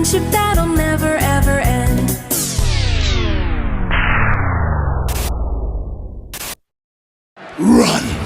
friendship that'll never ever end. Run!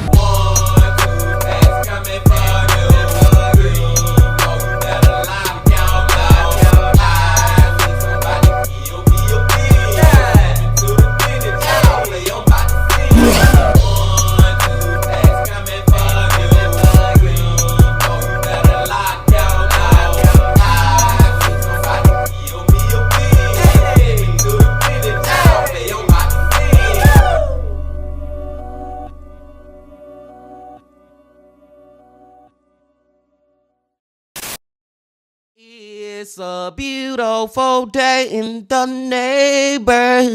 It's a beautiful day in the neighborhood.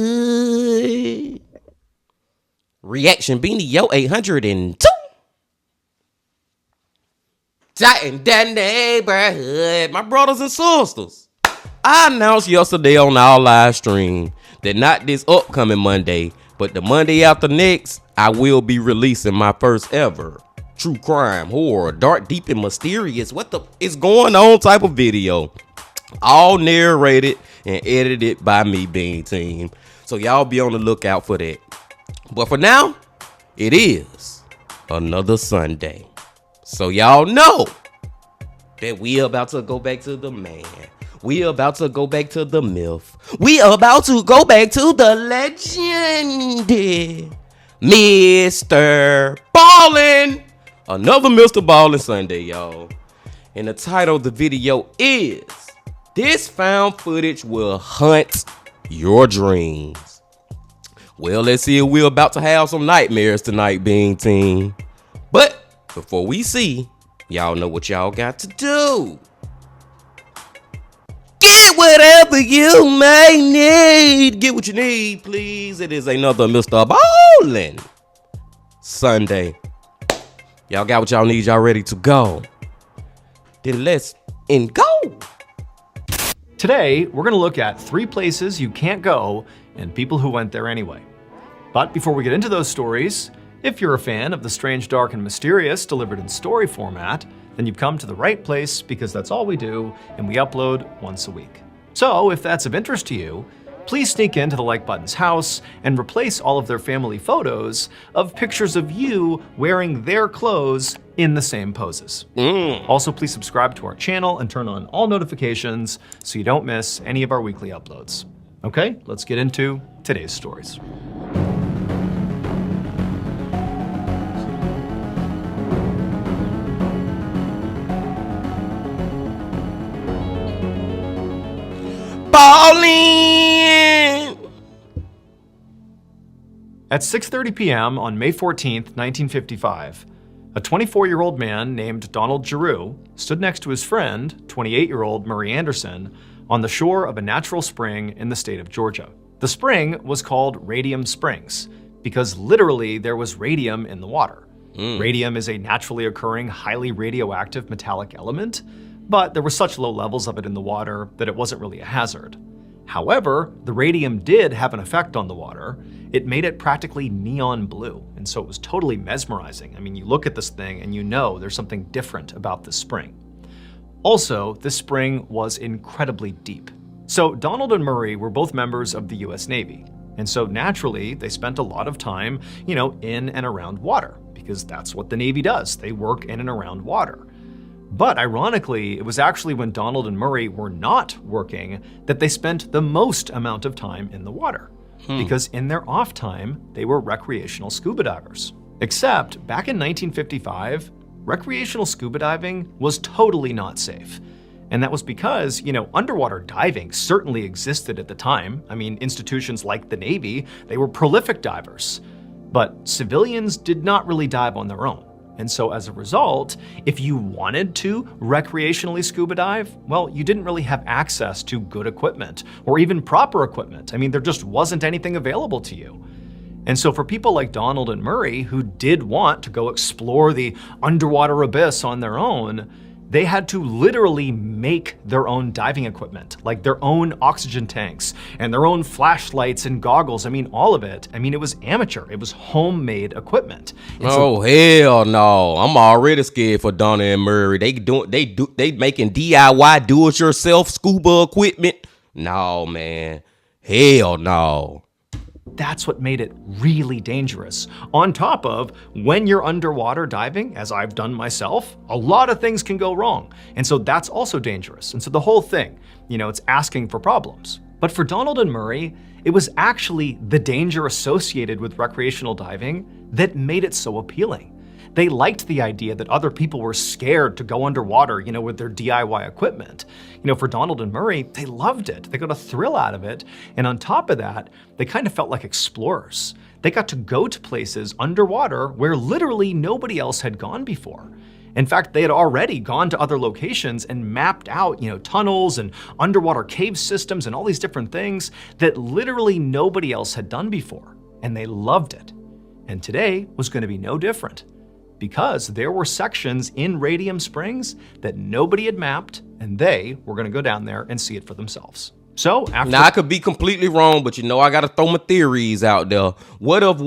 Reaction Beanie Yo 802. Tighten that neighborhood, my brothers and sisters. I announced yesterday on our live stream that not this upcoming Monday, but the Monday after next, I will be releasing my first ever true crime, horror, dark, deep, and mysterious, what the is going on type of video. All narrated and edited by me, Bean Team. So y'all be on the lookout for that. But for now, it is another Sunday. So y'all know that we about to go back to the man. We about to go back to the myth. We about to go back to the legend. MrBallen. Another MrBallen Sunday, y'all. And the title of the video is This Found Footage Will Hunt Your Dreams. Well, let's see if we're about to have some nightmares tonight, Bean Team. But before we see, y'all know what y'all got to do. Get whatever you may need. Get what you need, please. It is another MrBallen Sunday. Y'all got what y'all need, y'all ready to go. Then let's go. Today, we're gonna look at 3 places you can't go and people who went there anyway. But before we get into those stories, if you're a fan of the strange, dark, and mysterious delivered in story format, then you've come to the right place because that's all we do and we upload once a week. So if that's of interest to you, please sneak into the like button's house and replace all of their family photos of pictures of you wearing their clothes in the same poses. Also, please subscribe to our channel and turn on all notifications so you don't miss any of our weekly uploads. Okay, let's get into today's stories. Ballen! At 6:30 p.m. on May 14th, 1955, a 24-year-old man named Donald Giroux stood next to his friend, 28-year-old Murray Anderson, on the shore of a natural spring in the state of Georgia. The spring was called Radium Springs because literally there was radium in the water. Radium is a naturally occurring, highly radioactive metallic element, but there were such low levels of it in the water that it wasn't really a hazard. However, the radium did have an effect on the water. It made it practically neon blue, and so it was totally mesmerizing. I mean, you look at this thing and you know there's something different about this spring. Also, this spring was incredibly deep. So Donald and Murray were both members of the US Navy, and so naturally they spent a lot of time, in and around water, because that's what the Navy does. They work in and around water. But ironically, it was actually when Donald and Murray were not working that they spent the most amount of time in the water. Because in their off time, they were recreational scuba divers. Except back in 1955, recreational scuba diving was totally not safe. And that was because, underwater diving certainly existed at the time. I mean, institutions like the Navy, they were prolific divers. But civilians did not really dive on their own. And so as a result, if you wanted to recreationally scuba dive, well, you didn't really have access to good equipment or even proper equipment. I mean, there just wasn't anything available to you. And so for people like Donald and Murray who did want to go explore the underwater abyss on their own, They had to literally make their own diving equipment, like their own oxygen tanks and their own flashlights and goggles. I mean, all of it. I mean, it was amateur. It was homemade equipment. And Oh hell no! I'm already scared for Donna and Murray. They making DIY do-it-yourself scuba equipment. No man, hell no. That's what made it really dangerous. On top of, when you're underwater diving, as I've done myself, a lot of things can go wrong. And so that's also dangerous. And so the whole thing, it's asking for problems. But for Donald and Murray, it was actually the danger associated with recreational diving that made it so appealing. They liked the idea that other people were scared to go underwater, with their DIY equipment. For Donald and Murray, they loved it. They got a thrill out of it. And on top of that, they kind of felt like explorers. They got to go to places underwater where literally nobody else had gone before. In fact, they had already gone to other locations and mapped out, tunnels and underwater cave systems and all these different things that literally nobody else had done before. And they loved it. And today was going to be no different, because there were sections in Radium Springs that nobody had mapped, and they were going to go down there and see it for themselves. So after Now I could be completely wrong, but I gotta throw my theories out there. What if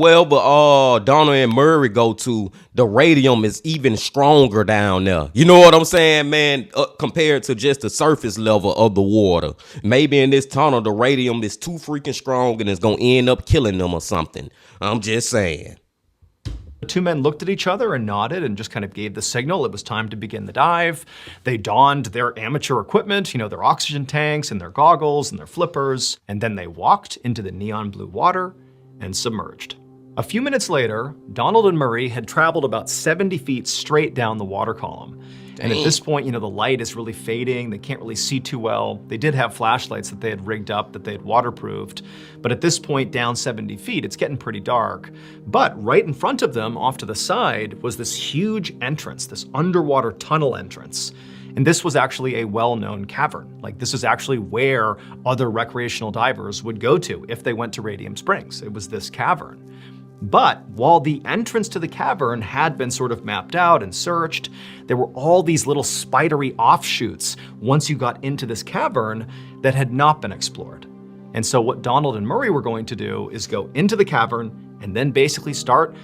Donna and Murray go to, the radium is even stronger down there? You know what I'm saying, man? Compared to just the surface level of the water. Maybe in this tunnel the radium is too freaking strong and it's gonna end up killing them or something. I'm just saying. The two men looked at each other and nodded and just kind of gave the signal it was time to begin the dive. They donned their amateur equipment, their oxygen tanks and their goggles and their flippers, and then they walked into the neon blue water and submerged. A few minutes later, Donald and Murray had traveled about 70 feet straight down the water column. And at this point, the light is really fading. They can't really see too well. They did have flashlights that they had rigged up, that they had waterproofed. But at this point, down 70 feet, it's getting pretty dark. But right in front of them, off to the side, was this huge entrance, this underwater tunnel entrance. And this was actually a well-known cavern. Like, this is actually where other recreational divers would go to if they went to Radium Springs. It was this cavern. But while the entrance to the cavern had been sort of mapped out and searched, there were all these little spidery offshoots once you got into this cavern that had not been explored. And so what Donald and Murray were going to do is go into the cavern and then basically start,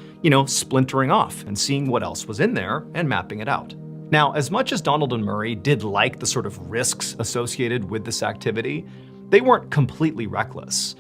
splintering off and seeing what else was in there and mapping it out. Now, as much as Donald and Murray did like the sort of risks associated with this activity, they weren't completely reckless.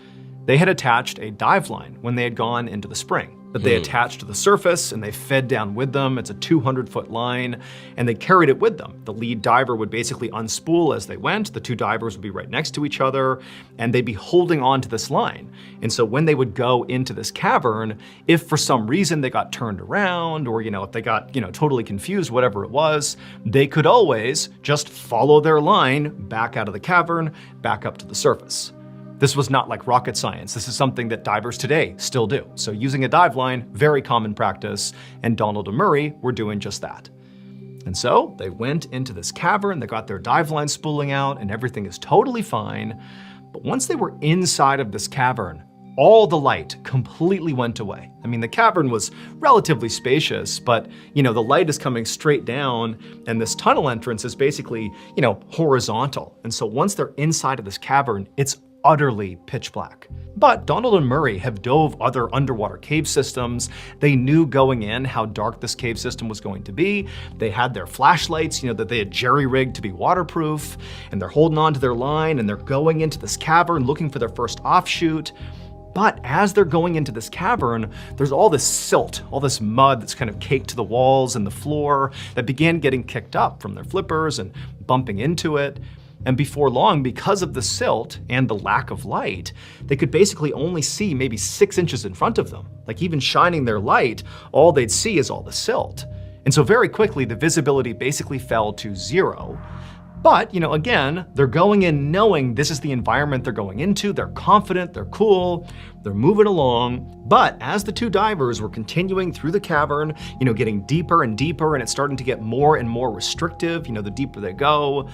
They had attached a dive line when they had gone into the spring that they attached to the surface and they fed down with them. It's a 200-foot line and they carried it with them. The lead diver would basically unspool as they went. The two divers would be right next to each other and they'd be holding on to this line. And so when they would go into this cavern, if for some reason they got turned around or, if they got, totally confused, whatever it was, they could always just follow their line back out of the cavern, back up to the surface. This was not like rocket science. This is something that divers today still do. So using a dive line, very common practice, and Donald and Murray were doing just that. And so they went into this cavern, they got their dive line spooling out, and everything is totally fine. But once they were inside of this cavern, all the light completely went away. I mean, the cavern was relatively spacious, but the light is coming straight down and this tunnel entrance is basically, horizontal. And so once they're inside of this cavern, it's utterly pitch black. But Donald and Murray have dove other underwater cave systems. They knew going in how dark this cave system was going to be. They had their flashlights, that they had jerry-rigged to be waterproof, and they're holding on to their line and they're going into this cavern looking for their first offshoot. But as they're going into this cavern, there's all this silt, all this mud that's kind of caked to the walls and the floor that began getting kicked up from their flippers and bumping into it. And before long, because of the silt and the lack of light, they could basically only see maybe 6 inches in front of them. Like even shining their light, all they'd see is all the silt. And so very quickly, the visibility basically fell to 0. But, again, they're going in knowing this is the environment they're going into. They're confident, they're cool, they're moving along. But as the two divers were continuing through the cavern, getting deeper and deeper, and it's starting to get more and more restrictive, the deeper they go,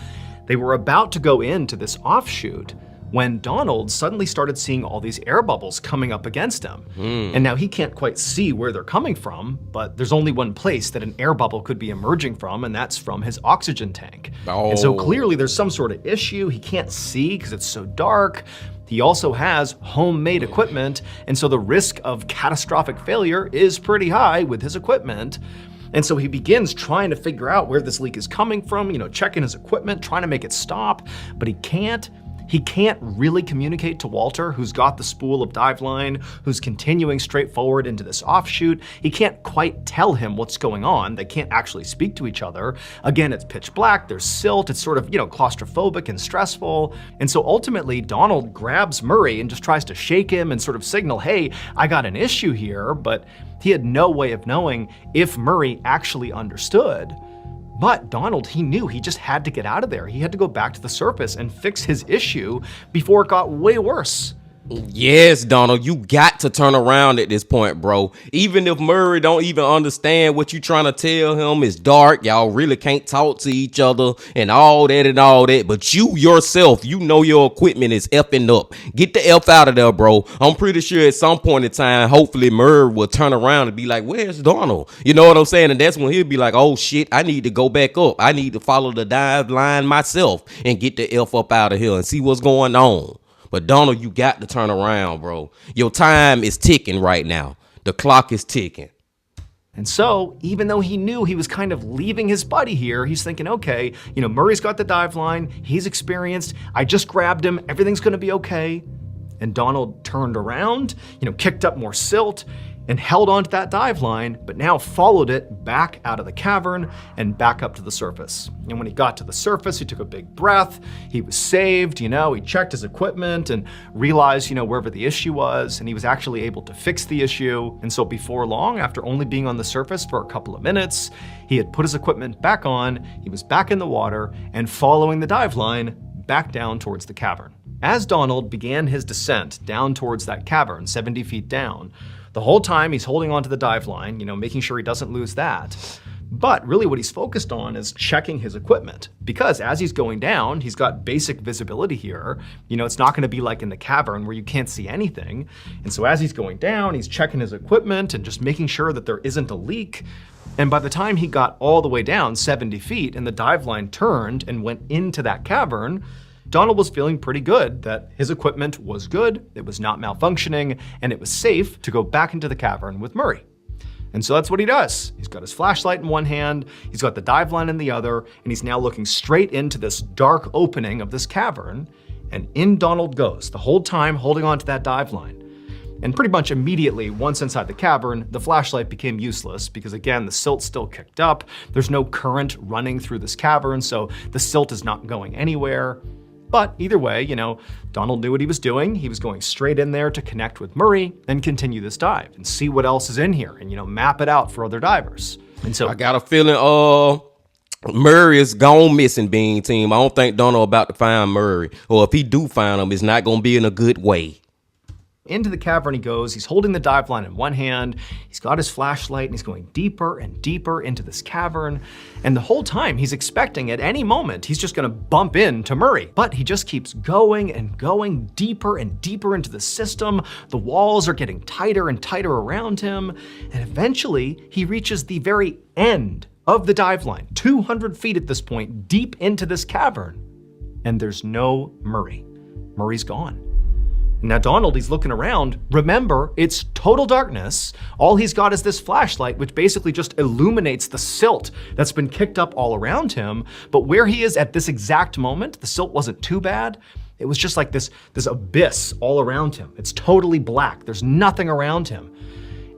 they were about to go into this offshoot when Donald suddenly started seeing all these air bubbles coming up against him. And now he can't quite see where they're coming from, but there's only one place that an air bubble could be emerging from, and that's from his oxygen tank. And so clearly there's some sort of issue. He can't see because it's so dark. He also has homemade equipment, and so the risk of catastrophic failure is pretty high with his equipment. And so he begins trying to figure out where this leak is coming from, checking his equipment, trying to make it stop, but he can't. He can't really communicate to Walter, who's got the spool of dive line, who's continuing straight forward into this offshoot. He can't quite tell him what's going on. They can't actually speak to each other. Again, it's pitch black, there's silt, it's sort of, claustrophobic and stressful. And so ultimately, Donald grabs Murray and just tries to shake him and sort of signal, hey, I got an issue here, but he had no way of knowing if Murray actually understood. But Donald, he knew he just had to get out of there. He had to go back to the surface and fix his issue before it got way worse. Yes, Donald, you got to turn around at this point, bro. Even if Murray don't even understand what you trying to tell him, it's dark, y'all really can't talk to each other and all that, but you yourself, you know your equipment is effing up. Get the F out of there, bro. I'm pretty sure at some point in time, hopefully Murray will turn around and be like, where's Donald? You know what I'm saying? And that's when he'll be like, oh shit, I need to go back up. I need to follow the dive line myself and get the F up out of here and see what's going on. But Donald, you got to turn around, bro. Your time is ticking right now. The clock is ticking. And so, even though he knew he was kind of leaving his buddy here, he's thinking, okay, Murray's got the dive line, he's experienced, I just grabbed him, everything's gonna be okay. And Donald turned around, kicked up more silt, and held onto that dive line, but now followed it back out of the cavern and back up to the surface. And when he got to the surface, he took a big breath, he was saved, he checked his equipment and realized, wherever the issue was, and he was actually able to fix the issue. And so before long, after only being on the surface for a couple of minutes, he had put his equipment back on, he was back in the water, and following the dive line back down towards the cavern. As Donald began his descent down towards that cavern, 70 feet down, the whole time he's holding onto the dive line, making sure he doesn't lose that. But really what he's focused on is checking his equipment, because as he's going down, he's got basic visibility here. It's not gonna be like in the cavern where you can't see anything. And so as he's going down, he's checking his equipment and just making sure that there isn't a leak. And by the time he got all the way down 70 feet and the dive line turned and went into that cavern, Donald was feeling pretty good that his equipment was good, it was not malfunctioning, and it was safe to go back into the cavern with Murray. And so that's what he does. He's got his flashlight in one hand, he's got the dive line in the other, and he's now looking straight into this dark opening of this cavern, and in Donald goes, the whole time holding onto that dive line. And pretty much immediately, once inside the cavern, the flashlight became useless because again, the silt's still kicked up, there's no current running through this cavern, so the silt is not going anywhere. But either way, Donald knew what he was doing. He was going straight in there to connect with Murray and continue this dive and see what else is in here and, map it out for other divers. And so I got a feeling, Murray is gone missing, Bean Team. I don't think Donald about to find Murray. Or if he do find him, it's not going to be in a good way. Into the cavern he goes, he's holding the dive line in one hand, he's got his flashlight and he's going deeper and deeper into this cavern. And the whole time he's expecting at any moment he's just gonna bump into Murray. But he just keeps going and going deeper and deeper into the system. The walls are getting tighter and tighter around him. And eventually he reaches the very end of the dive line, 200 feet at this point, deep into this cavern. And there's no Murray. Murray's gone. Now Donald, he's looking around. Remember, it's total darkness. All he's got is this flashlight, which basically just illuminates the silt that's been kicked up all around him. But where he is at this exact moment, the silt wasn't too bad. It was just like this abyss all around him. It's totally black. There's nothing around him.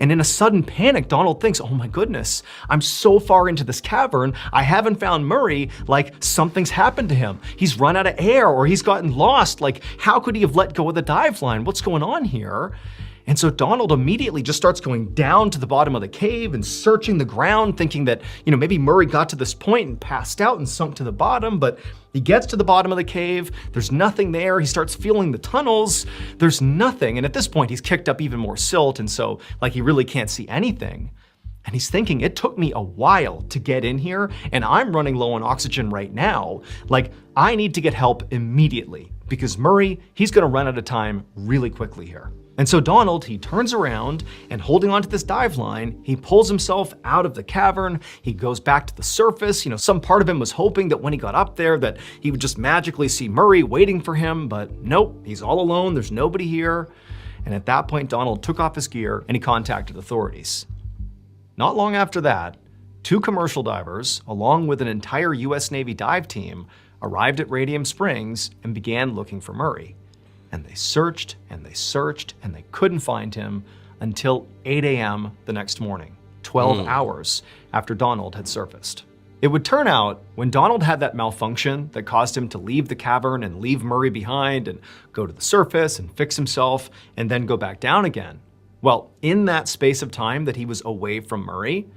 And in a sudden panic, Donald thinks, oh my goodness, I'm so far into this cavern, I haven't found Murray, like something's happened to him. He's run out of air or he's gotten lost. Like, how could he have let go of the dive line? What's going on here? And so Donald immediately just starts going down to the bottom of the cave and searching the ground, thinking that, maybe Murray got to this point and passed out and sunk to the bottom, but he gets to the bottom of the cave, there's nothing there, he starts feeling the tunnels, there's nothing, and at this point he's kicked up even more silt, and so, he really can't see anything. And he's thinking, it took me a while to get in here, and I'm running low on oxygen right now. I need to get help immediately, because Murray, he's gonna run out of time really quickly here. And so Donald, he turns around and holding onto this dive line, he pulls himself out of the cavern. He goes back to the surface. Some part of him was hoping that when he got up there that he would just magically see Murray waiting for him, but nope, he's all alone. There's nobody here. And at that point, Donald took off his gear and he contacted authorities. Not long after that, 2 commercial divers, along with an entire US Navy dive team, arrived at Radium Springs and began looking for Murray. And they searched and they searched and they couldn't find him until 8 a.m. the next morning, 12 hours after Donald had surfaced. It would turn out when Donald had that malfunction that caused him to leave the cavern and leave Murray behind and go to the surface and fix himself and then go back down again. Well, in that space of time that he was away from Murray,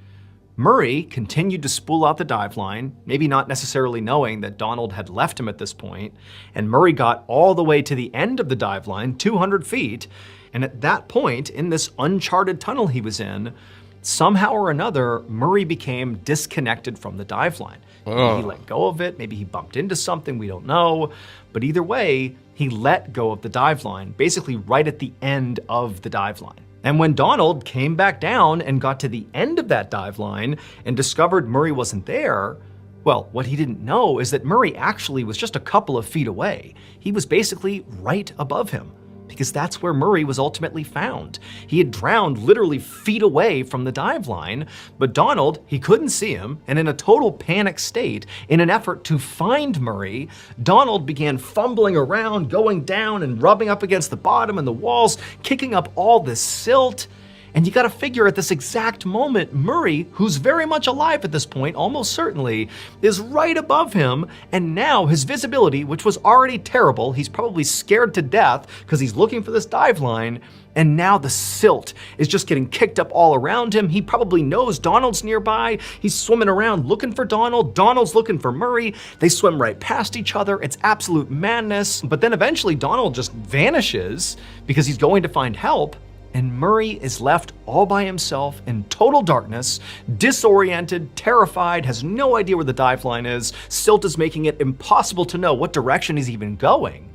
Murray continued to spool out the dive line, maybe not necessarily knowing that Donald had left him at this point, and Murray got all the way to the end of the dive line, 200 feet, and at that point, in this uncharted tunnel he was in, somehow or another, Murray became disconnected from the dive line. Maybe he let go of it, maybe he bumped into something, we don't know, but either way, he let go of the dive line, basically right at the end of the dive line. And when Donald came back down and got to the end of that dive line and discovered Murray wasn't there, well, what he didn't know is that Murray actually was just a couple of feet away. He was basically right above him, because that's where Murray was ultimately found. He had drowned literally feet away from the dive line, but Donald, he couldn't see him, and in a total panic state, in an effort to find Murray, Donald began fumbling around, going down and rubbing up against the bottom and the walls, kicking up all this silt. And you gotta figure at this exact moment, Murray, who's very much alive at this point, almost certainly, is right above him, and now his visibility, which was already terrible, he's probably scared to death because he's looking for this dive line, and now the silt is just getting kicked up all around him. He probably knows Donald's nearby. He's swimming around looking for Donald. Donald's looking for Murray. They swim right past each other. It's absolute madness. But then eventually Donald just vanishes because he's going to find help. And Murray is left all by himself in total darkness, disoriented, terrified, has no idea where the dive line is. Silt is making it impossible to know what direction he's even going.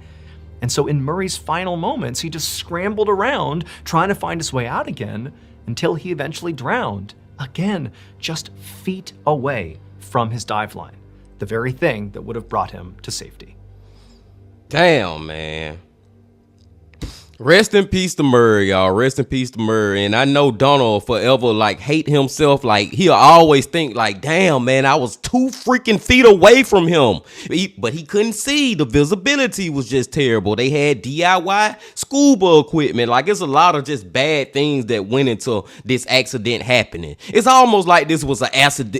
And so in Murray's final moments, he just scrambled around trying to find his way out again until he eventually drowned, again, just feet away from his dive line, the very thing that would have brought him to safety. Damn, man. Rest in peace to Murray, y'all. Rest in peace to Murray. And I know Donald forever hate himself. He'll always think damn, man, I was 2 freaking feet away from him. But he couldn't see. The visibility was just terrible. They had DIY scuba equipment. It's a lot of just bad things that went into this accident happening. It's almost like this was an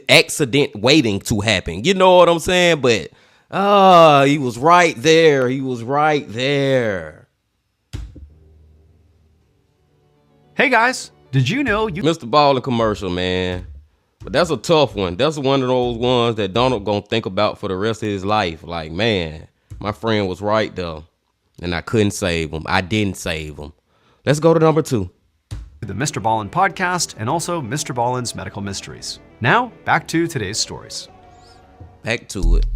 accident waiting to happen. You know what I'm saying? But he was right there. He was right there. Hey guys, did you know you— MrBallen commercial, man. But that's a tough one. That's one of those ones that Donald gonna think about for the rest of his life. Man, my friend was right though, and I couldn't save him. I didn't save him. Let's go to number 2. The MrBallen podcast and also MrBallen's Medical Mysteries. Now, back to today's stories. Back to it.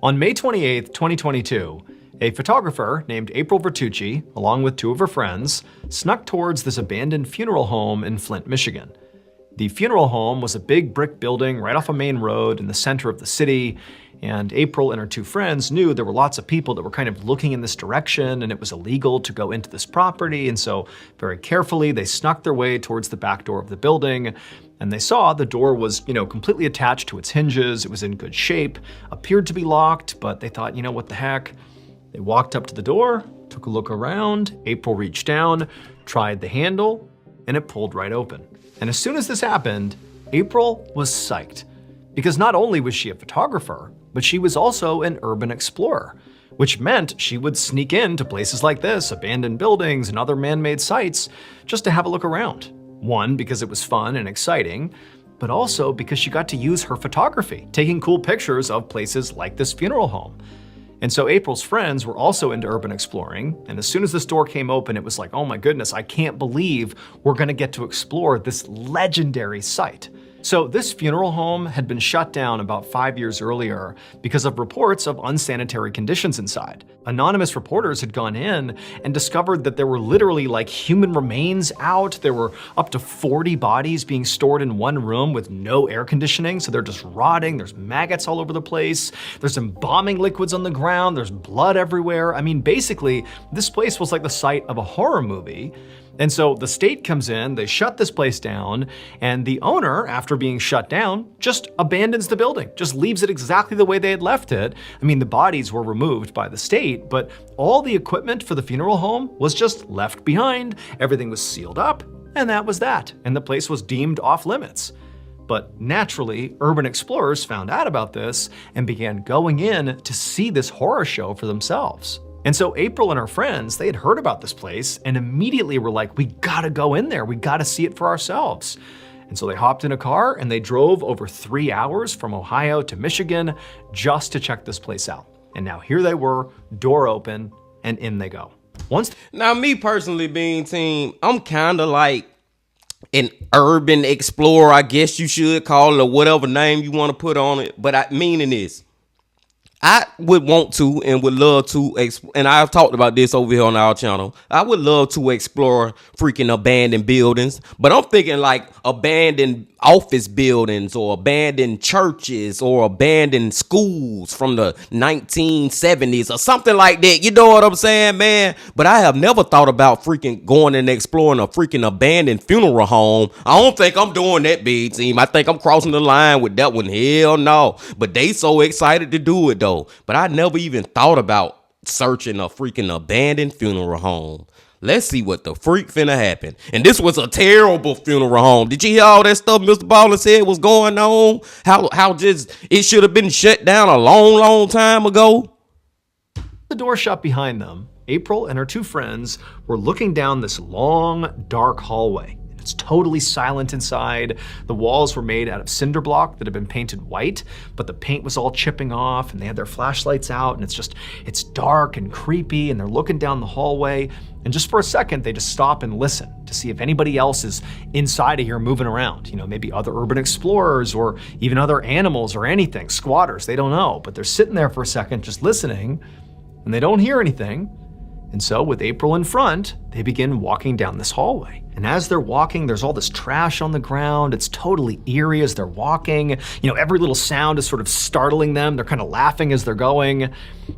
On May 28, 2022, a photographer named April Vertucci, along with 2 of her friends, snuck towards this abandoned funeral home in Flint, Michigan. The funeral home was a big brick building right off a main road in the center of the city, and April and her 2 friends knew there were lots of people that were kind of looking in this direction, and it was illegal to go into this property, and so very carefully they snuck their way towards the back door of the building. And they saw the door was, completely attached to its hinges. It was in good shape, appeared to be locked, but they thought, what the heck? They walked up to the door, took a look around. April reached down, tried the handle, and it pulled right open. And as soon as this happened, April was psyched. Because not only was she a photographer, but she was also an urban explorer, which meant she would sneak into places like this, abandoned buildings and other man-made sites, just to have a look around. One, because it was fun and exciting, but also because she got to use her photography, taking cool pictures of places like this funeral home. And so April's friends were also into urban exploring, and as soon as this door came open, it was like, oh my goodness, I can't believe we're gonna get to explore this legendary site. So this funeral home had been shut down about 5 years earlier because of reports of unsanitary conditions inside. Anonymous reporters had gone in and discovered that there were literally like human remains out. There were up to 40 bodies being stored in one room with no air conditioning, so they're just rotting. There's maggots all over the place. There's embalming liquids on the ground. There's blood everywhere. I mean, basically, this place was like the site of a horror movie. And so the state comes in, they shut this place down, and the owner, after being shut down, just abandons the building, just leaves it exactly the way they had left it. I mean, the bodies were removed by the state, but all the equipment for the funeral home was just left behind. Everything was sealed up, and that was that. And the place was deemed off limits. But naturally, urban explorers found out about this and began going in to see this horror show for themselves. And so April and her friends, they had heard about this place and immediately were like, we gotta go in there, we gotta see it for ourselves. And so they hopped in a car and they drove over 3 hours from Ohio to Michigan just to check this place out. And now here they were, door open, and in they go. Now, me personally being team, I'm kind of like an urban explorer, I guess you should call it, or whatever name you want to put on it. But meaning is, I would want to and would love to, and I've talked about this over here on our channel, I would love to explore freaking abandoned buildings, but I'm thinking like abandoned office buildings or abandoned churches or abandoned schools from the 1970s or something like that. You know what I'm saying, man? But I have never thought about freaking going and exploring a freaking abandoned funeral home. I don't think I'm doing that, big team. I think I'm crossing the line with that one. Hell no. But they so excited to do it though. But I never even thought about searching a freaking abandoned funeral home. Let's see what the freak finna happen. And this was a terrible funeral home. Did you hear all that stuff MrBallen said was going on? How just it should have been shut down a long time ago? The door shut behind them. April and her two friends were looking down this long, dark hallway. It's totally silent inside. The walls were made out of cinder block that had been painted white, but the paint was all chipping off and they had their flashlights out and it's dark and creepy and they're looking down the hallway. And just for a second, they just stop and listen to see if anybody else is inside of here moving around. You know, maybe other urban explorers or even other animals or anything, squatters, they don't know. But they're sitting there for a second just listening and they don't hear anything. And so with April in front, they begin walking down this hallway. And as they're walking, there's all this trash on the ground. It's totally eerie as they're walking. You know, every little sound is sort of startling them. They're kind of laughing as they're going.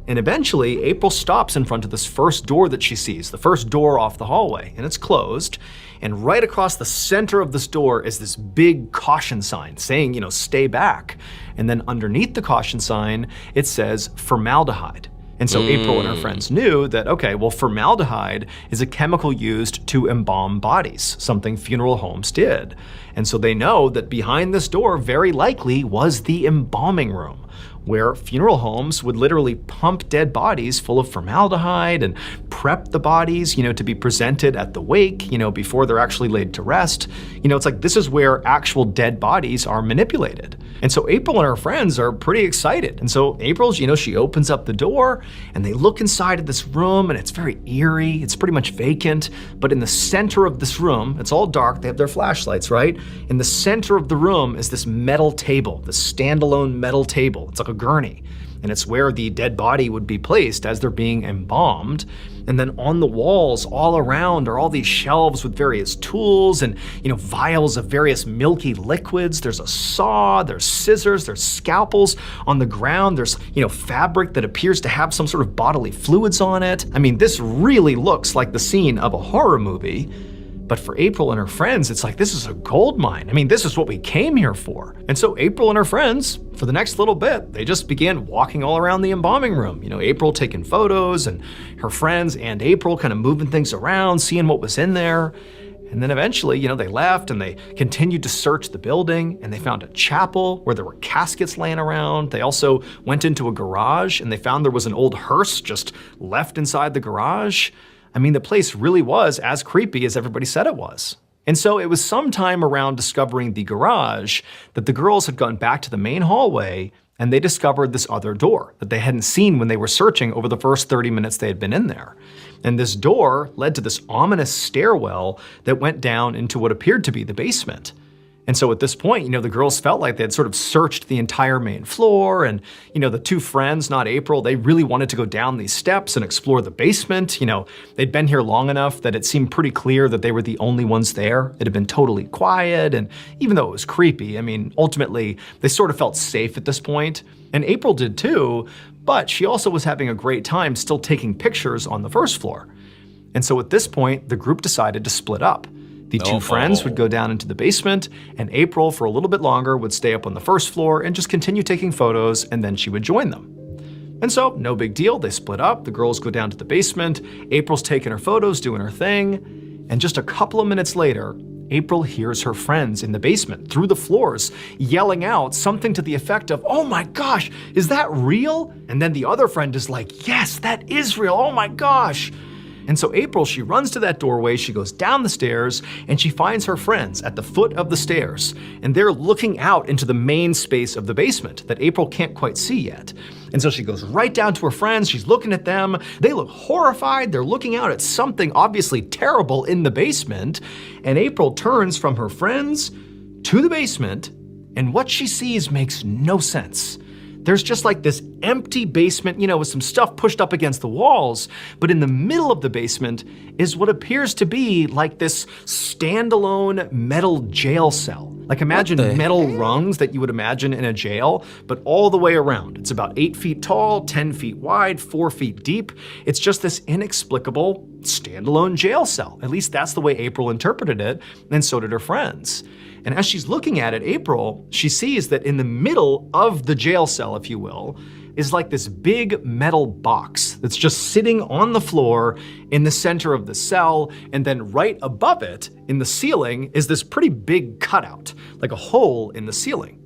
And eventually, April stops in front of this first door that she sees, the first door off the hallway, and it's closed. And right across the center of this door is this big caution sign saying, you know, stay back. And then underneath the caution sign, it says formaldehyde. And so April and her friends knew that, okay, well, formaldehyde is a chemical used to embalm bodies, something funeral homes did. And so they know that behind this door very likely was the embalming room, where funeral homes would literally pump dead bodies full of formaldehyde and prep the bodies, you know, to be presented at the wake, you know, before they're actually laid to rest. You know, it's like this is where actual dead bodies are manipulated. And so April and her friends are pretty excited. And so April's, you know, she opens up the door and they look inside of this room and it's very eerie. It's pretty much vacant. But in the center of this room, it's all dark. They have their flashlights, right? In the center of the room is this metal table, this standalone metal table. It's like a gurney. And it's where the dead body would be placed as they're being embalmed. And then on the walls all around are all these shelves with various tools and, you know, vials of various milky liquids. There's a saw, there's scissors, there's scalpels. On the ground, there's, you know, fabric that appears to have some sort of bodily fluids on it. I mean, this really looks like the scene of a horror movie. But for April and her friends, it's like, this is a gold mine. I mean, this is what we came here for. And so April and her friends, for the next little bit, they just began walking all around the embalming room. You know, April taking photos and her friends and April kind of moving things around, seeing what was in there. And then eventually, you know, they left and they continued to search the building and they found a chapel where there were caskets laying around. They also went into a garage and they found there was an old hearse just left inside the garage. I mean, the place really was as creepy as everybody said it was. And so it was sometime around discovering the garage that the girls had gone back to the main hallway and they discovered this other door that they hadn't seen when they were searching over the first 30 minutes they had been in there. And this door led to this ominous stairwell that went down into what appeared to be the basement. And so at this point, the girls felt like they had sort of searched the entire main floor. And, the two friends, not April, they really wanted to go down these steps and explore the basement. They'd been here long enough that it seemed pretty clear that they were the only ones there. It had been totally quiet. And even though it was creepy, ultimately, they sort of felt safe at this point. And April did too, but she also was having a great time still taking pictures on the first floor. And so at this point, the group decided to split up. The two friends would go down into the basement, and April, for a little bit longer, would stay up on the first floor and just continue taking photos, and then she would join them. And so, no big deal, they split up, the girls go down to the basement, April's taking her photos, doing her thing, and just a couple of minutes later, April hears her friends in the basement, through the floors, yelling out something to the effect of, "Oh my gosh, is that real?" And then the other friend is like, "Yes, that is real, oh my gosh." And so April, she runs to that doorway, she goes down the stairs, and she finds her friends at the foot of the stairs. And they're looking out into the main space of the basement that April can't quite see yet. And so she goes right down to her friends, she's looking at them, they look horrified, they're looking out at something obviously terrible in the basement. And April turns from her friends to the basement, and what she sees makes no sense. There's just like this empty basement, with some stuff pushed up against the walls, but in the middle of the basement is what appears to be like this standalone metal jail cell. Like imagine metal rungs that you would imagine in a jail, but all the way around. It's about 8 feet tall, 10 feet wide, 4 feet deep. It's just this inexplicable standalone jail cell. At least that's the way April interpreted it, and so did her friends. And as she's looking at it, April, she sees that in the middle of the jail cell, if you will, is like this big metal box that's just sitting on the floor in the center of the cell, and then right above it, in the ceiling, is this pretty big cutout, like a hole in the ceiling.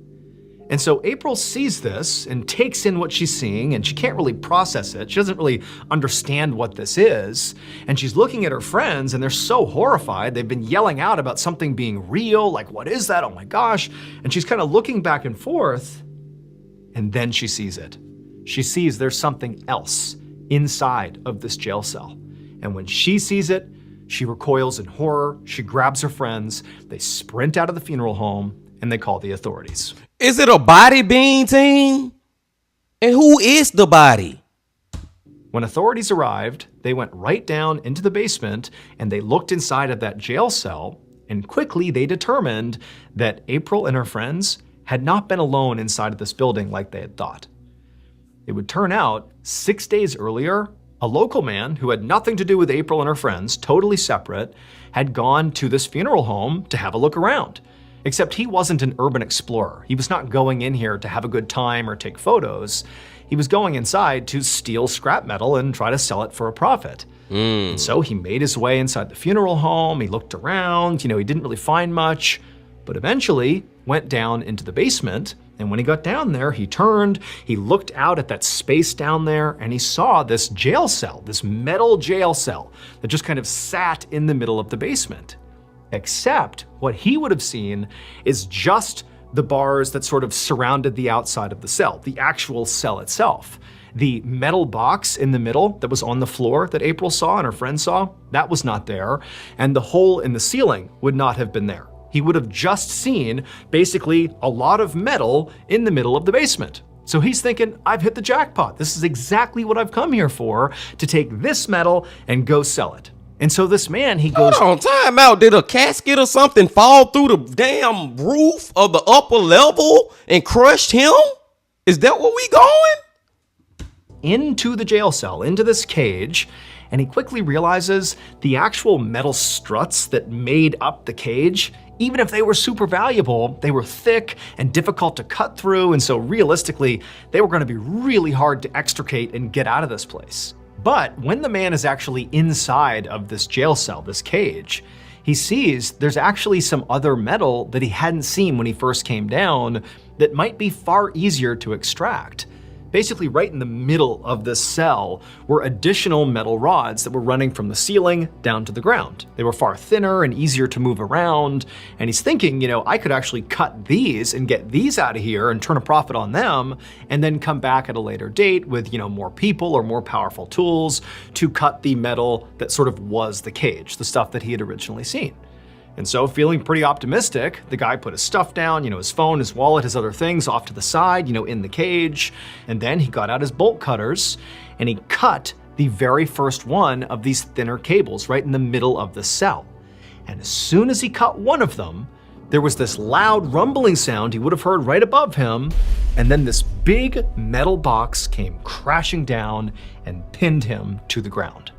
And so April sees this and takes in what she's seeing, and she can't really process it. She doesn't really understand what this is. And she's looking at her friends, and they're so horrified. They've been yelling out about something being real, like, what is that? Oh my gosh. And she's kind of looking back and forth, and then she sees it. She sees there's something else inside of this jail cell. And when she sees it, she recoils in horror. She grabs her friends. They sprint out of the funeral home, and they call the authorities. Is it a body being team? And who is the body? When authorities arrived, they went right down into the basement and they looked inside of that jail cell, and quickly they determined that April and her friends had not been alone inside of this building like they had thought. It would turn out 6 days earlier, a local man who had nothing to do with April and her friends, totally separate, had gone to this funeral home to have a look around. Except he wasn't an urban explorer. He was not going in here to have a good time or take photos. He was going inside to steal scrap metal and try to sell it for a profit. And so he made his way inside the funeral home, he looked around, he didn't really find much, but eventually went down into the basement, and when he got down there, he turned, he looked out at that space down there, and he saw this jail cell, this metal jail cell that just kind of sat in the middle of the basement. Except what he would have seen is just the bars that sort of surrounded the outside of the cell, the actual cell itself. The metal box in the middle that was on the floor that April saw and her friend saw, that was not there. And the hole in the ceiling would not have been there. He would have just seen basically a lot of metal in the middle of the basement. So he's thinking, I've hit the jackpot. This is exactly what I've come here for, to take this metal and go sell it. And so this man, he goes— Hold on, time out. Did a casket or something fall through the damn roof of the upper level and crushed him? Is that where we going? Into the jail cell, into this cage, and he quickly realizes the actual metal struts that made up the cage, even if they were super valuable, they were thick and difficult to cut through, and so realistically, they were going to be really hard to extricate and get out of this place. But when the man is actually inside of this jail cell, this cage, he sees there's actually some other metal that he hadn't seen when he first came down that might be far easier to extract. Basically, right in the middle of this cell were additional metal rods that were running from the ceiling down to the ground. They were far thinner and easier to move around, and he's thinking, I could actually cut these and get these out of here and turn a profit on them, and then come back at a later date with, more people or more powerful tools to cut the metal that sort of was the cage, the stuff that he had originally seen. And so, feeling pretty optimistic, the guy put his stuff down, his phone, his wallet, his other things off to the side, in the cage. And then he got out his bolt cutters and he cut the very first one of these thinner cables right in the middle of the cell. And as soon as he cut one of them, there was this loud rumbling sound he would have heard right above him, and then this big metal box came crashing down and pinned him to the ground.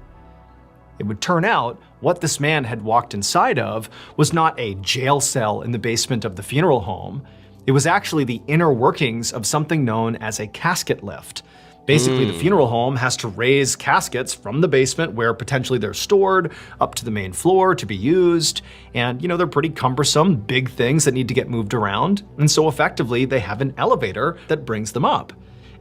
It would turn out what this man had walked inside of was not a jail cell in the basement of the funeral home. It was actually the inner workings of something known as a casket lift. Basically, the funeral home has to raise caskets from the basement where potentially they're stored up to the main floor to be used. And, they're pretty cumbersome, big things that need to get moved around. And so effectively, they have an elevator that brings them up.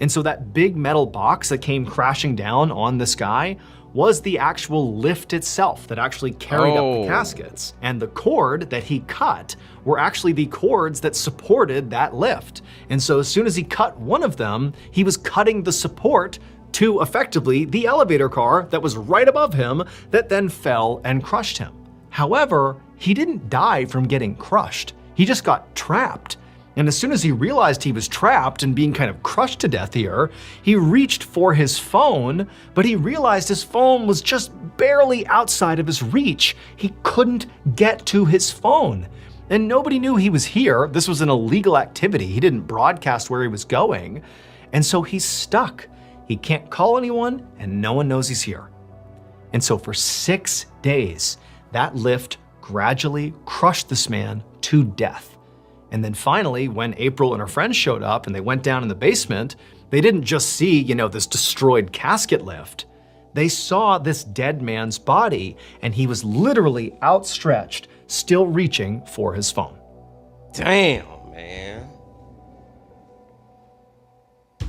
And so that big metal box that came crashing down on this guy was the actual lift itself that actually carried up the caskets. And the cord that he cut were actually the cords that supported that lift. And so as soon as he cut one of them, he was cutting the support to effectively the elevator car that was right above him that then fell and crushed him. However, he didn't die from getting crushed. He just got trapped. And as soon as he realized he was trapped and being kind of crushed to death here, he reached for his phone, but he realized his phone was just barely outside of his reach. He couldn't get to his phone. And nobody knew he was here. This was an illegal activity. He didn't broadcast where he was going. And so he's stuck. He can't call anyone, and no one knows he's here. And so for 6 days, that lift gradually crushed this man to death. And then finally, when April and her friends showed up and they went down in the basement, they didn't just see, this destroyed casket lift. They saw this dead man's body, and he was literally outstretched, still reaching for his phone. Damn, man.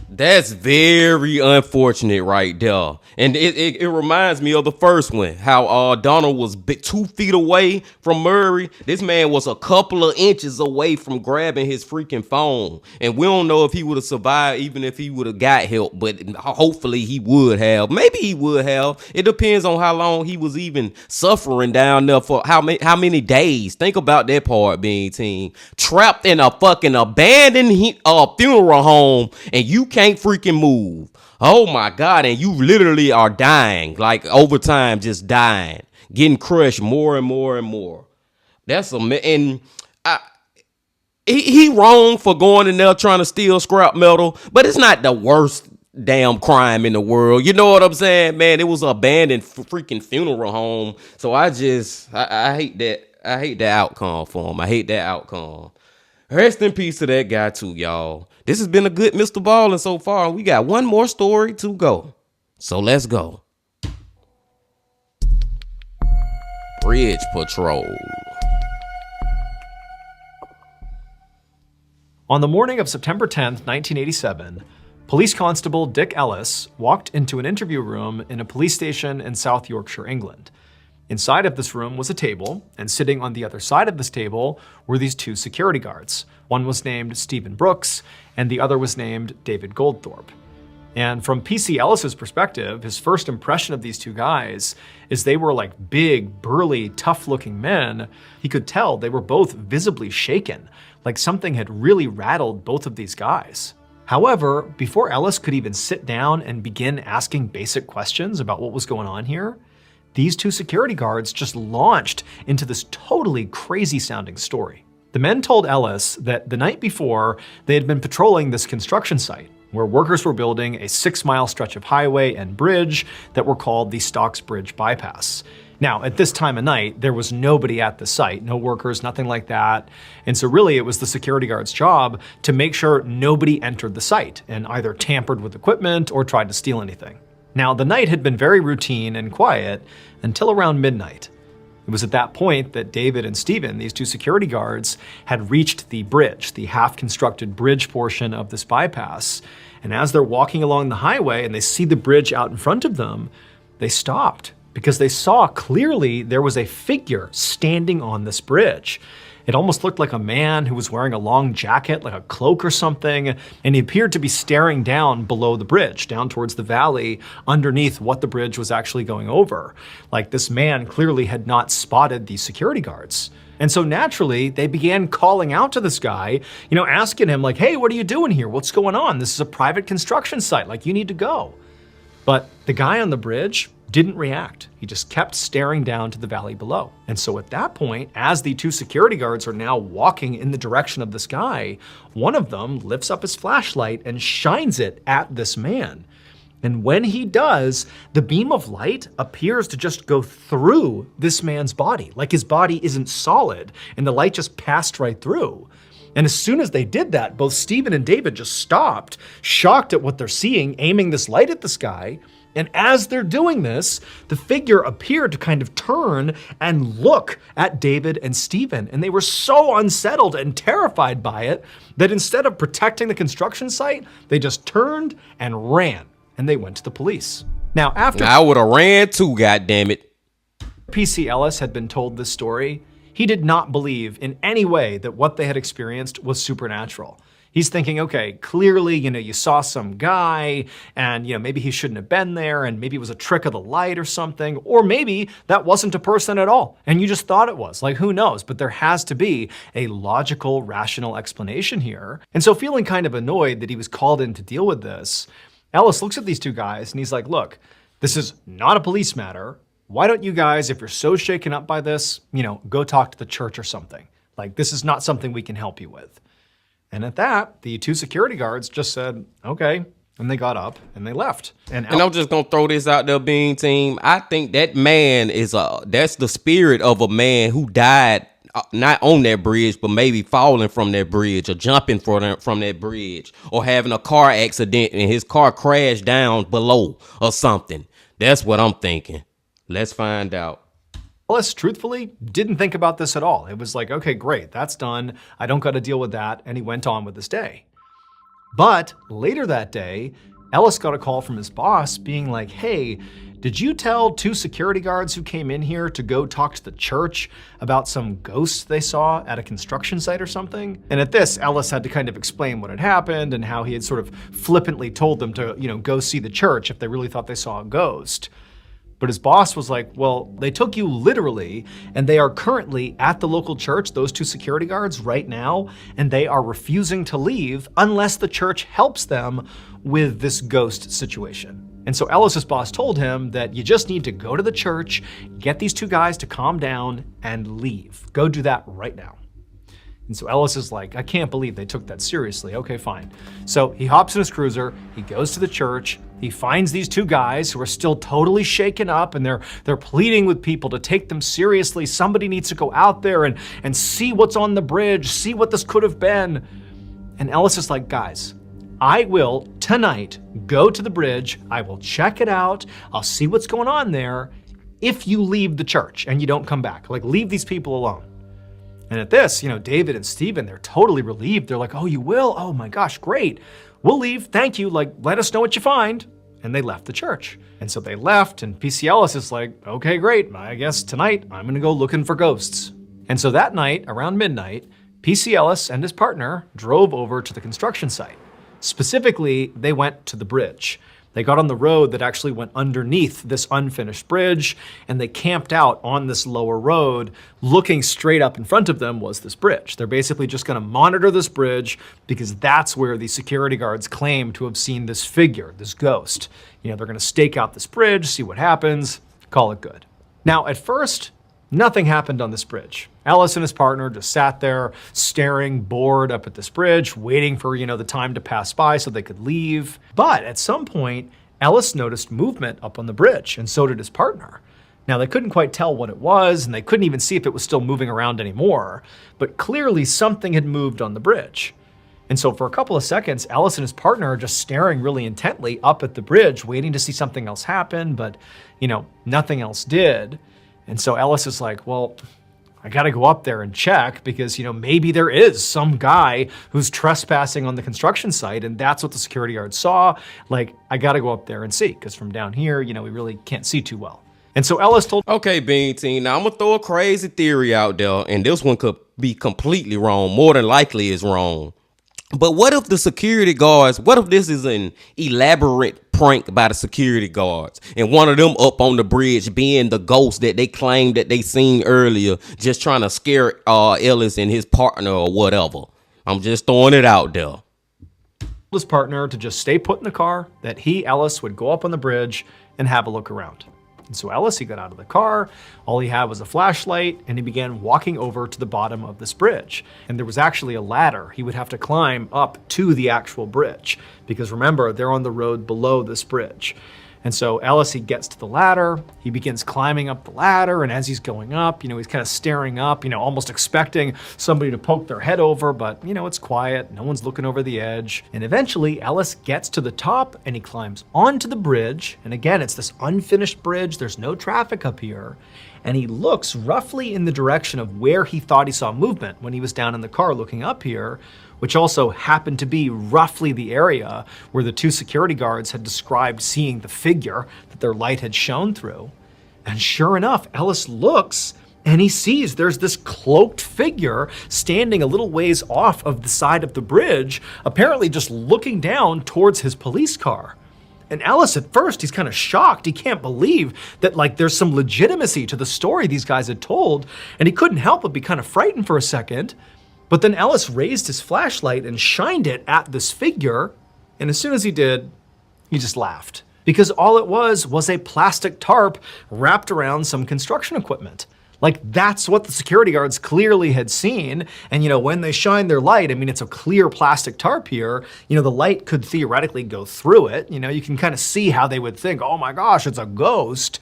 That's very unfortunate right there. And it reminds me of the first one, how Donald was 2 feet away from Murray. This man was a couple of inches away from grabbing his freaking phone. And we don't know if he would have survived even if he would have got help, but hopefully he would have. Maybe he would have. It depends on how long he was even suffering down there for how many days. Think about that part, being team. Trapped in a fucking abandoned funeral home, and you can't freaking move. Oh my God. And you literally are dying, like over time, just dying, getting crushed more and more and more. That's and he wrong for going in there trying to steal scrap metal, but it's not the worst damn crime in the world. You know what I'm saying, man? It was an abandoned freaking funeral home. So I hate that. I hate that outcome for him. I hate that outcome. Rest in peace to that guy too, y'all. This has been a good MrBallen so far. We got one more story to go. So let's go. Bridge Patrol. On the morning of September 10th, 1987, Police Constable Dick Ellis walked into an interview room in a police station in South Yorkshire, England. Inside of this room was a table, and sitting on the other side of this table were these 2 security guards. One was named Stephen Brooks, and the other was named David Goldthorpe. And from PC Ellis's perspective, his first impression of these 2 guys is they were like big, burly, tough-looking men. He could tell they were both visibly shaken, like something had really rattled both of these guys. However, before Ellis could even sit down and begin asking basic questions about what was going on here, these 2 security guards just launched into this totally crazy-sounding story. The men told Ellis that the night before, they had been patrolling this construction site where workers were building a 6-mile stretch of highway and bridge that were called the Stocks Bridge Bypass. Now, at this time of night, there was nobody at the site, no workers, nothing like that. And so really, it was the security guard's job to make sure nobody entered the site and either tampered with equipment or tried to steal anything. Now, the night had been very routine and quiet until around midnight. It was at that point that David and Stephen, these 2 security guards, had reached the bridge, the half-constructed bridge portion of this bypass. And as they're walking along the highway and they see the bridge out in front of them, they stopped because they saw clearly there was a figure standing on this bridge. It almost looked like a man who was wearing a long jacket, like a cloak or something, and he appeared to be staring down below the bridge, down towards the valley, underneath what the bridge was actually going over. Like this man clearly had not spotted the security guards. And so naturally, they began calling out to this guy, asking him like, hey, what are you doing here? What's going on? This is a private construction site, like you need to go. But the guy on the bridge didn't react. He just kept staring down to the valley below. And so at that point, as the two security guards are now walking in the direction of this guy, one of them lifts up his flashlight and shines it at this man. And when he does, the beam of light appears to just go through this man's body, like his body isn't solid, and the light just passed right through. And as soon as they did that, both Stephen and David just stopped, shocked at what they're seeing, aiming this light at the sky. And as they're doing this, the figure appeared to kind of turn and look at David and Stephen. And they were so unsettled and terrified by it that instead of protecting the construction site, they just turned and ran. And they went to the police. Now, after I would have ran too, goddammit. PC Ellis had been told this story, he did not believe in any way that what they had experienced was supernatural. He's thinking, okay, clearly, you saw some guy and, maybe he shouldn't have been there and maybe it was a trick of the light or something, or maybe that wasn't a person at all and you just thought it was. Like, who knows? But there has to be a logical, rational explanation here. And so feeling kind of annoyed that he was called in to deal with this, Ellis looks at these two guys and he's like, look, this is not a police matter. Why don't you guys, if you're so shaken up by this, go talk to the church or something. Like, this is not something we can help you with. And at that, the two security guards just said, okay. And they got up and they left. And I'm just gonna throw this out there, Bean Team. I think that man that's the spirit of a man who died not on that bridge, but maybe falling from that bridge or jumping from that bridge or having a car accident and his car crashed down below or something. That's what I'm thinking. Let's find out. Ellis, truthfully, didn't think about this at all. It was like, okay, great, that's done. I don't got to deal with that. And he went on with his day. But later that day, Ellis got a call from his boss being like, hey, did you tell two security guards who came in here to go talk to the church about some ghosts they saw at a construction site or something? And at this, Ellis had to kind of explain what had happened and how he had sort of flippantly told them to, go see the church if they really thought they saw a ghost. But his boss was like, well, they took you literally, and they are currently at the local church, those two security guards right now, and they are refusing to leave unless the church helps them with this ghost situation. And so Ellis's boss told him that you just need to go to the church, get these two guys to calm down, and leave. Go do that right now. And so Ellis is like, I can't believe they took that seriously. Okay, fine. So he hops in his cruiser, he goes to the church, he finds these two guys who are still totally shaken up and they're pleading with people to take them seriously. Somebody needs to go out there and see what's on the bridge, see what this could have been. And Ellis is like, guys, I will tonight go to the bridge, I will check it out, I'll see what's going on there if you leave the church and you don't come back. Like, leave these people alone. And at this, David and Stephen, they're totally relieved. They're like, oh, you will? Oh my gosh, great. We'll leave, thank you. Like, let us know what you find. And they left the church. And so they left, and PC Ellis is like, okay, great. I guess tonight I'm gonna go looking for ghosts. And so that night, around midnight, PC Ellis and his partner drove over to the construction site. Specifically, they went to the bridge. They got on the road that actually went underneath this unfinished bridge, and they camped out on this lower road. Looking straight up in front of them was this bridge. They're basically just gonna monitor this bridge because that's where the security guards claim to have seen this figure, this ghost. They're gonna stake out this bridge, see what happens, call it good. Now, at first, nothing happened on this bridge. Ellis and his partner just sat there staring bored up at this bridge, waiting for, the time to pass by so they could leave. But at some point, Ellis noticed movement up on the bridge, and so did his partner. Now, they couldn't quite tell what it was, and they couldn't even see if it was still moving around anymore, but clearly something had moved on the bridge. And so for a couple of seconds, Ellis and his partner are just staring really intently up at the bridge, waiting to see something else happen, but, nothing else did. And so Ellis is like, well, I gotta go up there and check because, maybe there is some guy who's trespassing on the construction site and that's what the security guard saw. Like, I gotta go up there and see because from down here, we really can't see too well. And so Ellis told— Okay, Bean Team, now I'm gonna throw a crazy theory out there, and this one could be completely wrong. More than likely is wrong. But what if the security guards, what if this is an elaborate prank by the security guards and one of them up on the bridge being the ghost that they claimed that they seen earlier, just trying to scare Ellis and his partner or whatever? I'm just throwing it out there. His partner to just stay put in the car, that he, Ellis, would go up on the bridge and have a look around. And so Ellis, he got out of the car, all he had was a flashlight, and he began walking over to the bottom of this bridge. And there was actually a ladder he would have to climb up to the actual bridge, because remember, they're on the road below this bridge. And so Ellis, he gets to the ladder, he begins climbing up the ladder, and as he's going up, he's kind of staring up, almost expecting somebody to poke their head over, but it's quiet, no one's looking over the edge. And eventually Ellis gets to the top and he climbs onto the bridge. And again, it's this unfinished bridge, there's no traffic up here. And he looks roughly in the direction of where he thought he saw movement when he was down in the car looking up here, which also happened to be roughly the area where the two security guards had described seeing the figure that their light had shone through. And sure enough, Ellis looks and he sees there's this cloaked figure standing a little ways off of the side of the bridge, apparently just looking down towards his police car. And Ellis, at first, he's kind of shocked. He can't believe that there's some legitimacy to the story these guys had told, and he couldn't help but be kind of frightened for a second. But then Ellis raised his flashlight and shined it at this figure, and as soon as he did, he just laughed. Because all it was a plastic tarp wrapped around some construction equipment. That's what the security guards clearly had seen. And when they shine their light, it's a clear plastic tarp here, the light could theoretically go through it. You can kind of see how they would think, oh my gosh, it's a ghost.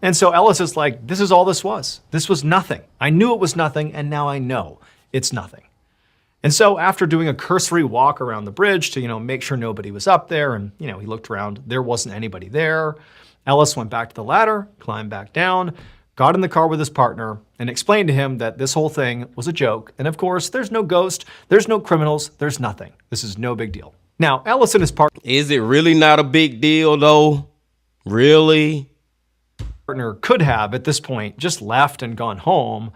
And so Ellis is like, this is all this was. This was nothing. I knew it was nothing, and now I know it's nothing. And so after doing a cursory walk around the bridge to, make sure nobody was up there, and, he looked around, there wasn't anybody there, Ellis went back to the ladder, climbed back down, got in the car with his partner, and explained to him that this whole thing was a joke. And of course, there's no ghost, there's no criminals, there's nothing. This is no big deal. Now, Ellis and his partner... Is it really not a big deal, though? Really? Partner could have, at this point, just left and gone home.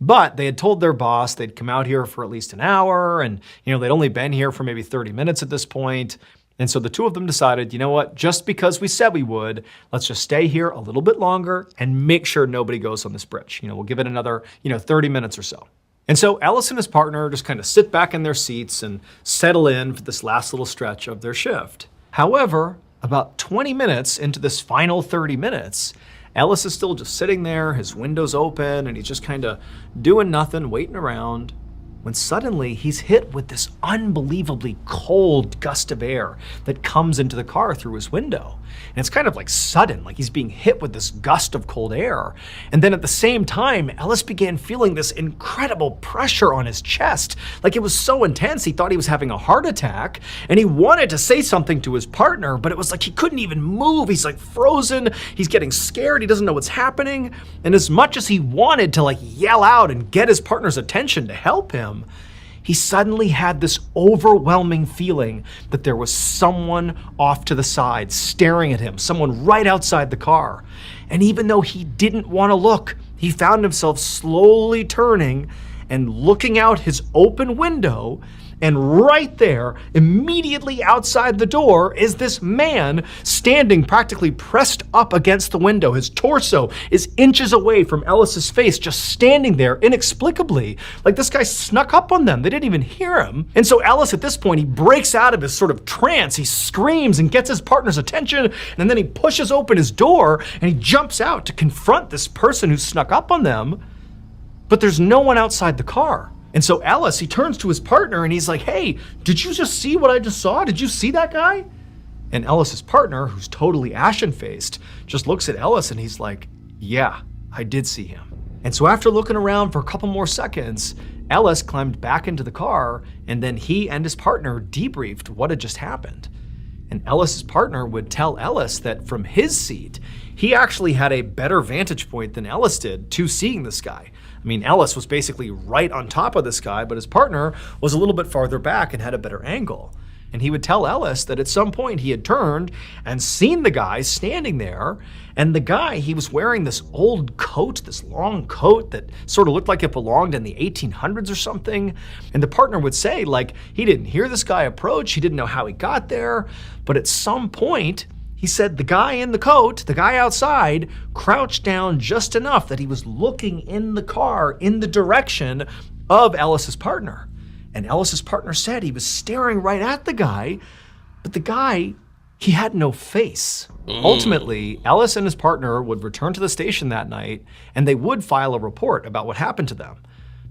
But they had told their boss they'd come out here for at least an hour, and they'd only been here for maybe 30 minutes at this point. And so the two of them decided, you know what, just because we said we would, let's just stay here a little bit longer and make sure nobody goes on this bridge. We'll give it another, 30 minutes or so. And so Ellis and his partner just kind of sit back in their seats and settle in for this last little stretch of their shift. However, about 20 minutes into this final 30 minutes, Ellis is still just sitting there, his window's open, and he's just kind of doing nothing, waiting around, when suddenly he's hit with this unbelievably cold gust of air that comes into the car through his window. And it's kind of sudden, he's being hit with this gust of cold air. And then at the same time, Ellis began feeling this incredible pressure on his chest. It was so intense, he thought he was having a heart attack, and he wanted to say something to his partner, but it was he couldn't even move. He's frozen, he's getting scared, he doesn't know what's happening. And as much as he wanted to yell out and get his partner's attention to help him, he suddenly had this overwhelming feeling that there was someone off to the side staring at him, someone right outside the car. And even though he didn't want to look, he found himself slowly turning and looking out his open window, and right there, immediately outside the door, is this man standing practically pressed up against the window. His torso is inches away from Ellis's face, just standing there inexplicably. This guy snuck up on them. They didn't even hear him. And so Ellis, at this point, he breaks out of his sort of trance. He screams and gets his partner's attention, and then he pushes open his door, and he jumps out to confront this person who snuck up on them. But there's no one outside the car. And so Ellis, he turns to his partner and he's like, hey, did you just see what I just saw? Did you see that guy? And Ellis's partner, who's totally ashen-faced, just looks at Ellis and he's like, yeah, I did see him. And so after looking around for a couple more seconds, Ellis climbed back into the car, and then he and his partner debriefed what had just happened. And Ellis's partner would tell Ellis that from his seat, he actually had a better vantage point than Ellis did to seeing this guy. Ellis was basically right on top of this guy, but his partner was a little bit farther back and had a better angle. And he would tell Ellis that at some point he had turned and seen the guy standing there. And the guy, he was wearing this old coat, this long coat that sort of looked like it belonged in the 1800s or something. And the partner would say, like, he didn't hear this guy approach. He didn't know how he got there. But at some point, he said the guy in the coat, the guy outside, crouched down just enough that he was looking in the car in the direction of Ellis's partner. And Ellis's partner said he was staring right at the guy, but the guy, he had no face. Ultimately, Ellis and his partner would return to the station that night, and they would file a report about what happened to them.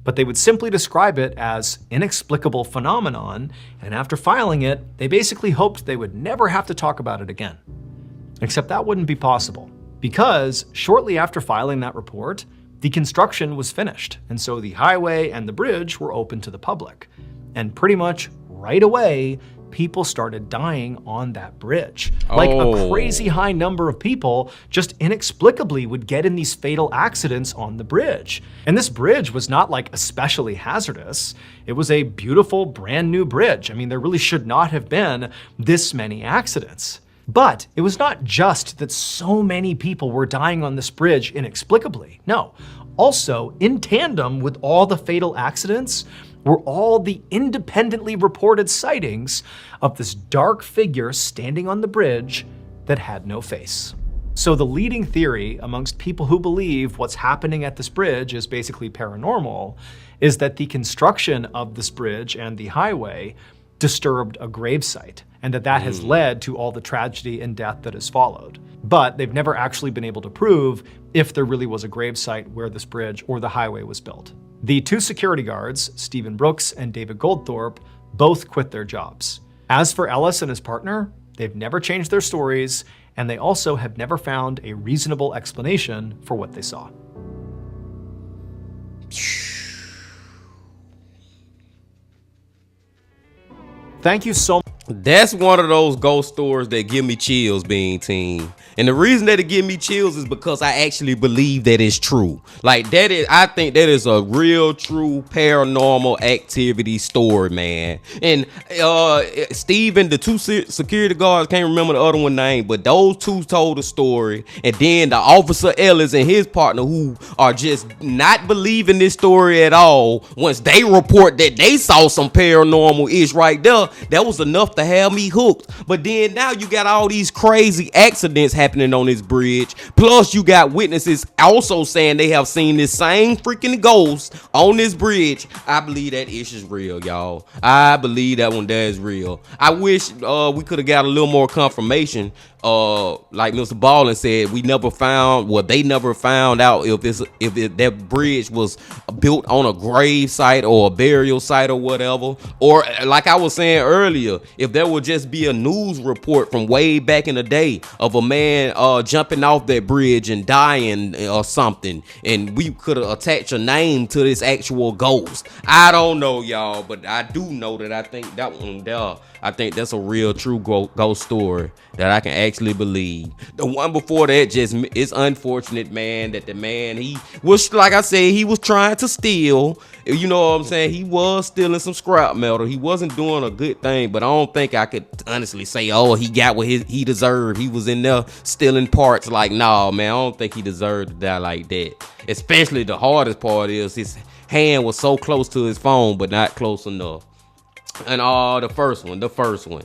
But they would simply describe it as inexplicable phenomenon, and after filing it, they basically hoped they would never have to talk about it again. Except that wouldn't be possible, because shortly after filing that report, the construction was finished, and so the highway and the bridge were open to the public. And pretty much right away, people started dying on that bridge. Like a crazy high number of people just inexplicably would get in these fatal accidents on the bridge. And this bridge was not like especially hazardous. It was a beautiful brand new bridge. I mean, there really should not have been this many accidents. But it was not just that so many people were dying on this bridge inexplicably. No, also in tandem with all the fatal accidents were all the independently reported sightings of this dark figure standing on the bridge that had no face. So the leading theory amongst people who believe what's happening at this bridge is basically paranormal is that the construction of this bridge and the highway disturbed a gravesite, and that has led to all the tragedy and death that has followed. But they've never actually been able to prove if there really was a gravesite where this bridge or the highway was built. The two security guards, Stephen Brooks and David Goldthorpe, both quit their jobs. As for Ellis and his partner, they've never changed their stories, and they also have never found a reasonable explanation for what they saw. Thank you so much. That's one of those ghost stories that give me chills, Bean Team. And the reason that it give me chills is because I actually believe that it's true. Like I think that is a real, true paranormal activity story, man. And Steve and the two security guards, can't remember the other one's name, but those two told the story. And then the officer Ellis and his partner, who are just not believing this story at all, once they report that they saw some paranormal ish right there, that was enough to have me hooked. But then now you got all these crazy accidents happening on this bridge. Plus you got witnesses also saying they have seen this same freaking ghost on this bridge. I believe that ish is real, y'all. I believe that one there is real. I wish we could have got a little more confirmation. Like MrBallen said, they never found out if that bridge was built on a grave site or a burial site or whatever. Or like I was saying earlier, if there would just be a news report from way back in the day of a man jumping off that bridge and dying or something, and we could attach a name to this actual ghost. I don't know, y'all, but I do know that I think that one there, I think that's a real true ghost story that I can actually believe. The one before that just it's unfortunate, man, that the man, he was, like I said, he was trying to steal. You know what I'm saying? He was stealing some scrap metal. He wasn't doing a good thing, but I don't think I could honestly say, oh, he got what he deserved. He was in there stealing parts. Like, nah, man, I don't think he deserved to die like that. Especially the hardest part is his hand was so close to his phone, but not close enough. And the first one.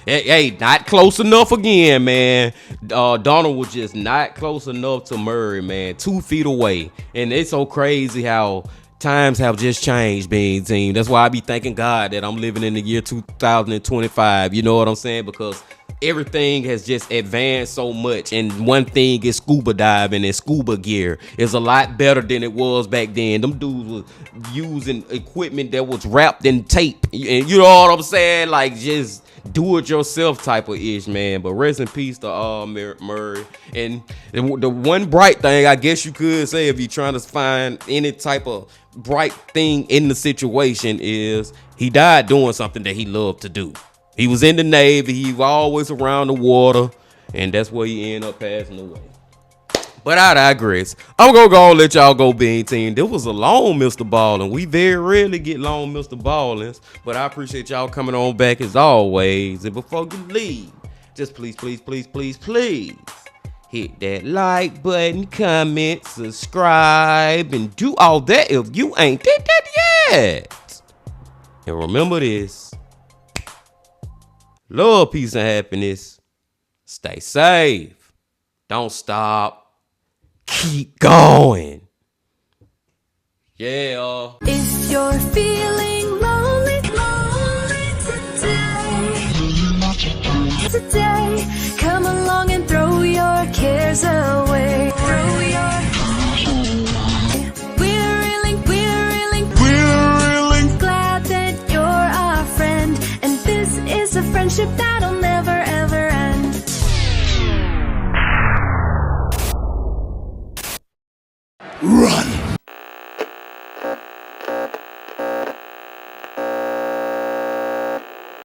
Hey, not close enough again, man. Donald was just not close enough to Murray, man. 2 feet away. And it's so crazy how times have just changed, Bean Team. That's why I be thanking God that I'm living in the year 2025. You know what I'm saying? Because everything has just advanced so much, and one thing is scuba diving, and scuba gear is a lot better than it was back then. Them dudes was using equipment that was wrapped in tape, and you know what I'm saying, like just do it yourself type of ish, man. But rest in peace to Murray. And the one bright thing I guess you could say, if you're trying to find any type of bright thing in the situation, is he died doing something that he loved to do. He was in the Navy. He was always around the water, and that's where he ended up passing away. But I digress. I'm gonna go and let y'all go, Bean Team. There was a long MrBallen. We very rarely get long MrBallens, but I appreciate y'all coming on back as always. And before you leave, just please hit that like button, comment, subscribe, and do all that if you ain't did that yet. And remember this: love, peace, and happiness. Stay safe. Don't stop. Keep going. Yeah. If you're feeling lonely today, come along and throw your cares away. We're really glad that you're our friend, and this is a friendship that